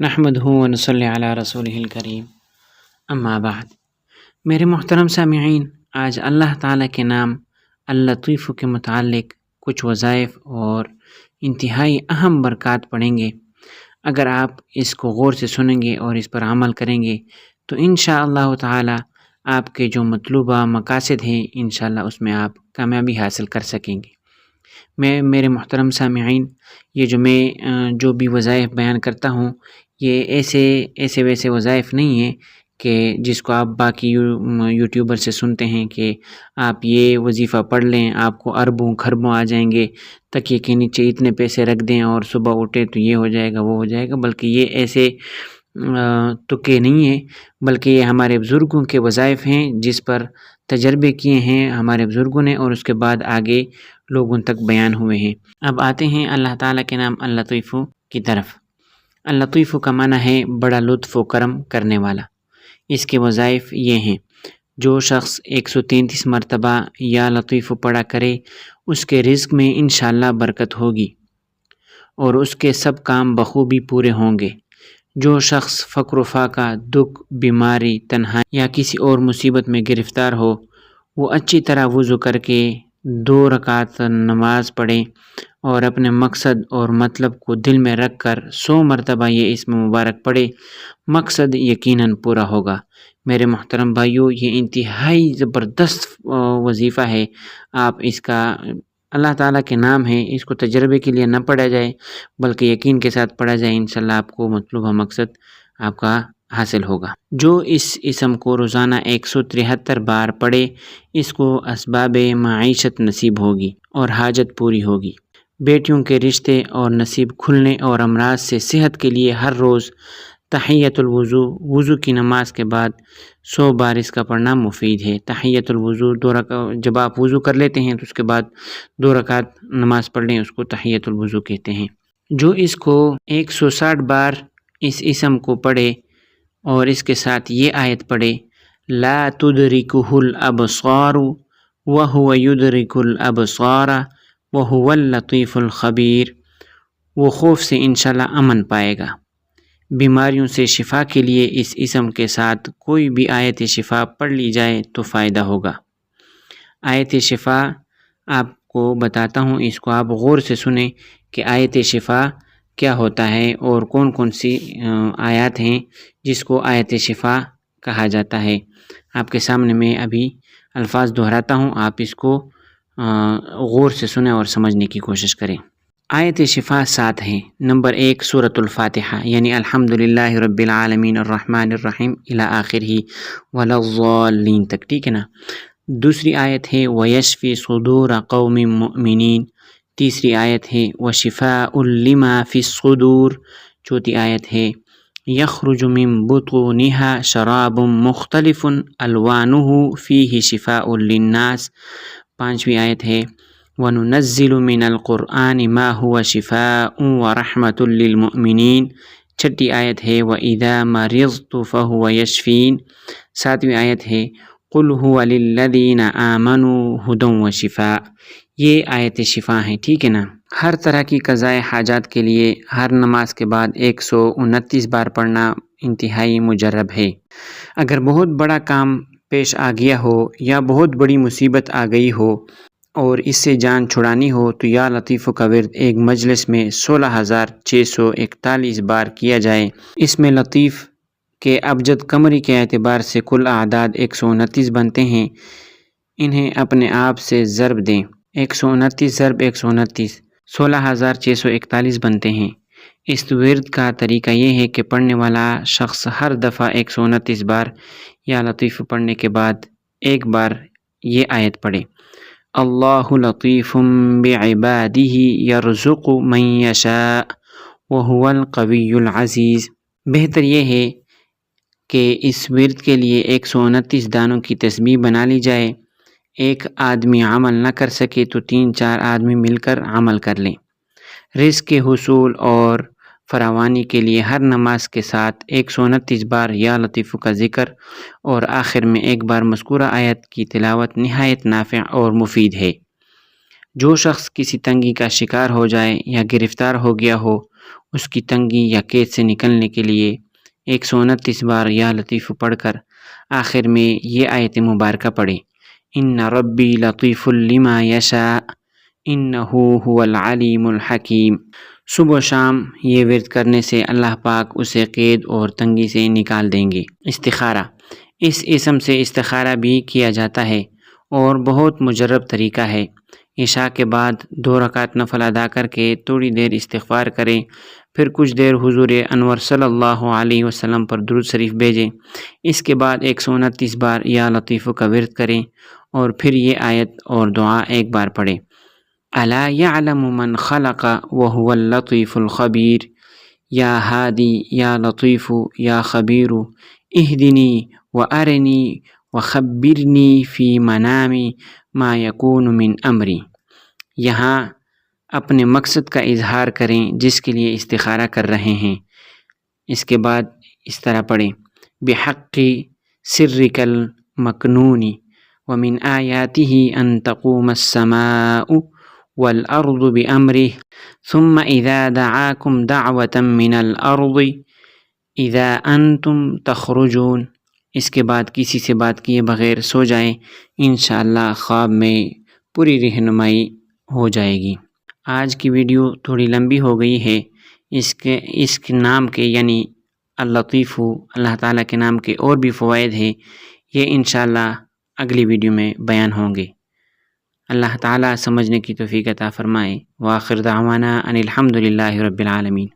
نحمدہ ونصلی علی رسولہ الکریم اما بعد۔ میرے محترم سامعین، آج اللہ تعالیٰ کے نام اللطیف کے متعلق کچھ وظائف اور انتہائی اہم برکات پڑھیں گے۔ اگر آپ اس کو غور سے سنیں گے اور اس پر عمل کریں گے تو انشاءاللہ تعالیٰ آپ کے جو مطلوبہ مقاصد ہیں انشاءاللہ اس میں آپ کامیابی حاصل کر سکیں گے۔ میرے محترم سامعین، یہ جو بھی وظائف بیان کرتا ہوں یہ ایسے ویسے وظائف نہیں ہیں کہ جس کو آپ باقی یوٹیوبر سے سنتے ہیں کہ آپ یہ وظیفہ پڑھ لیں آپ کو اربوں خربوں آ جائیں گے، تکیے کے نیچے اتنے پیسے رکھ دیں اور صبح اٹھے تو یہ ہو جائے گا وہ ہو جائے گا، بلکہ یہ ایسے تکے نہیں ہیں، بلکہ یہ ہمارے بزرگوں کے وظائف ہیں جس پر تجربے کیے ہیں ہمارے بزرگوں نے اور اس کے بعد آگے لوگوں تک بیان ہوئے ہیں۔ اب آتے ہیں اللہ تعالیٰ کے نام اللطیف کی طرف۔ اللطیف کا معنی ہے بڑا لطف و کرم کرنے والا۔ اس کے وظائف یہ ہیں: جو شخص 133 مرتبہ یا لطیف پڑھا کرے اس کے رزق میں انشاءاللہ برکت ہوگی اور اس کے سب کام بخوبی پورے ہوں گے۔ جو شخص فقر و فاقہ، دکھ، بیماری، تنہائی یا کسی اور مصیبت میں گرفتار ہو وہ اچھی طرح وضو کر کے 2 رکعت نماز پڑھے اور اپنے مقصد اور مطلب کو دل میں رکھ کر 100 مرتبہ یہ اسم مبارک پڑھے، مقصد یقیناً پورا ہوگا۔ میرے محترم بھائیو، یہ انتہائی زبردست وظیفہ ہے۔ آپ اس کا اللہ تعالیٰ کے نام ہے، اس کو تجربے کے لیے نہ پڑھا جائے بلکہ یقین کے ساتھ پڑھا جائے، انشاءاللہ آپ کو مطلوبہ مقصد آپ کا حاصل ہوگا۔ جو اس اسم کو روزانہ 173 بار پڑھے اس کو اسباب معیشت نصیب ہوگی اور حاجت پوری ہوگی۔ بیٹیوں کے رشتے اور نصیب کھلنے اور امراض سے صحت کے لیے ہر روز تحیۃ الوضو، وضو کی نماز کے بعد 100 بار اس کا پڑھنا مفید ہے۔ تحیۃ الوضو جب آپ وضو کر لیتے ہیں تو اس کے بعد 2 رکعت نماز پڑھ لیں، اس کو تحیۃ الوضو کہتے ہیں۔ جو اس کو 160 بار اس اسم کو پڑھے اور اس کے ساتھ یہ آیت پڑھے: لا تدرکہ الابصار وہو یدرک الابصار وہو اللطیف الخبیر، وہ خوف سے انشاءاللہ امن پائے گا۔ بیماریوں سے شفا کے لیے اس اسم کے ساتھ کوئی بھی آیت شفا پڑھ لی جائے تو فائدہ ہوگا۔ آیت شفا آپ کو بتاتا ہوں، اس کو آپ غور سے سنیں کہ آیت شفا کیا ہوتا ہے اور کون کون سی آیات ہیں جس کو آیت شفا کہا جاتا ہے۔ آپ کے سامنے میں ابھی الفاظ دہراتا ہوں، آپ اس کو غور سے سنیں اور سمجھنے کی کوشش کریں۔ آیت شفا 7 ہیں۔ نمبر 1 سورۃ الفاتحہ یعنی الحمدللہ رب العالمین الرحمن الرحیم الی آخرہ ولا الضالین تک، ٹھیک ہے نا۔ دوسری آیت ہے ویشفی صدور قوم مؤمنین، تیسری آیت ہے وشفاء لما فی الصدور، چوتھی آیت ہے یخرج من بطونها شراب مختلف الوانہ فیہ شفاء للناس، پانچویں آیت ہے وَنُنَزِّلُ مِنَ الْقُرْآنِ مَا هُوَ شِفَاءٌ وَرَحْمَةٌ لِّلْمُؤْمِنِينَ، چھٹی آیت ہے وَإِذَا مَرِضْتُ فَهُوَ يَشْفِينِ، ساتویں آیت ہے قُلْ هُوَ لِلَّذِينَ آمَنُوا هُدًى وَشِفَاءٌ۔ یہ آیت شفا ہیں، ٹھیک ہے نا۔ ہر طرح کی قضائے حاجات کے لیے ہر نماز کے بعد 129 بار پڑھنا انتہائی مجرب ہے۔ اگر بہت بڑا کام پیش آ گیا ہو یا بہت بڑی مصیبت آ گئی ہو اور اس سے جان چھڑانی ہو تو یا لطیف کا ورد ایک مجلس میں 16,641 بار کیا جائے۔ اس میں لطیف کے ابجد قمری کے اعتبار سے کل اعداد 129 بنتے ہیں، انہیں اپنے آپ سے ضرب دیں۔ 129 ضرب 129 16,641 بنتے ہیں۔ اس ورد کا طریقہ یہ ہے کہ پڑھنے والا شخص ہر دفعہ 129 بار یا لطیف پڑھنے کے بعد ایک بار یہ آیت پڑھے: اللہ لطیف بعبادہ یرزق من یشاء وہو القوی العزیز۔ بہتر یہ ہے کہ اس ورد کے لیے 129 دانوں کی تسبیح بنا لی جائے۔ ایک آدمی عمل نہ کر سکے تو 3-4 آدمی مل کر عمل کر لیں۔ رزق کے حصول اور فراوانی کے لیے ہر نماز کے ساتھ 129 بار یا لطیف کا ذکر اور آخر میں ایک بار مذکورہ آیت کی تلاوت نہایت نافع اور مفید ہے۔ جو شخص کسی تنگی کا شکار ہو جائے یا گرفتار ہو گیا ہو اس کی تنگی یا قید سے نکلنے کے لیے 129 بار یا لطیف پڑھ کر آخر میں یہ آیت مبارکہ پڑھیں، ان ربی لطیف لما یشاء انہ هو العلیم الحکیم۔ صبح و شام یہ ورد کرنے سے اللہ پاک اسے قید اور تنگی سے نکال دیں گے۔ استخارہ، اس اسم سے استخارہ بھی کیا جاتا ہے اور بہت مجرب طریقہ ہے۔ عشاء کے بعد 2 رکعت نفل ادا کر کے تھوڑی دیر استغفار کریں، پھر کچھ دیر حضور انور صلی اللہ علیہ وسلم پر درود شریف بھیجیں، اس کے بعد 129 بار یا لطیف کا ورد کریں اور پھر یہ آیت اور دعا ایک بار پڑھیں، الا یعلم من خلق وهو اللطیف الخبیر، یا ہادی یا لطیف یا خبیر اہدنی وارنی وخبرنی فی منامی ما یکون من امری۔ یہاں اپنے مقصد کا اظہار کریں جس کے لیے استخارہ کر رہے ہیں۔ اس کے بعد اس طرح پڑھیں، بحق سرک المکنون ومن آیاتہ ان تقوم السماء والارض بامرہ ثم اذا دعاکم دعوة من الارض اذا انتم تخرجون۔ اس کے بعد کسی سے بات کیے بغیر سو جائیں، انشاءاللہ خواب میں پوری رہنمائی ہو جائے گی۔ آج کی ویڈیو تھوڑی لمبی ہو گئی ہے، اس کے نام کے یعنی اللطیف، اللہ تعالیٰ کے نام کے اور بھی فوائد ہیں، یہ انشاءاللہ اگلی ویڈیو میں بیان ہوں گے۔ اللہ تعالیٰ سمجھنے کی توفیق عطا فرمائے۔ وآخر دعوانا ان الحمد للہ رب العالمین۔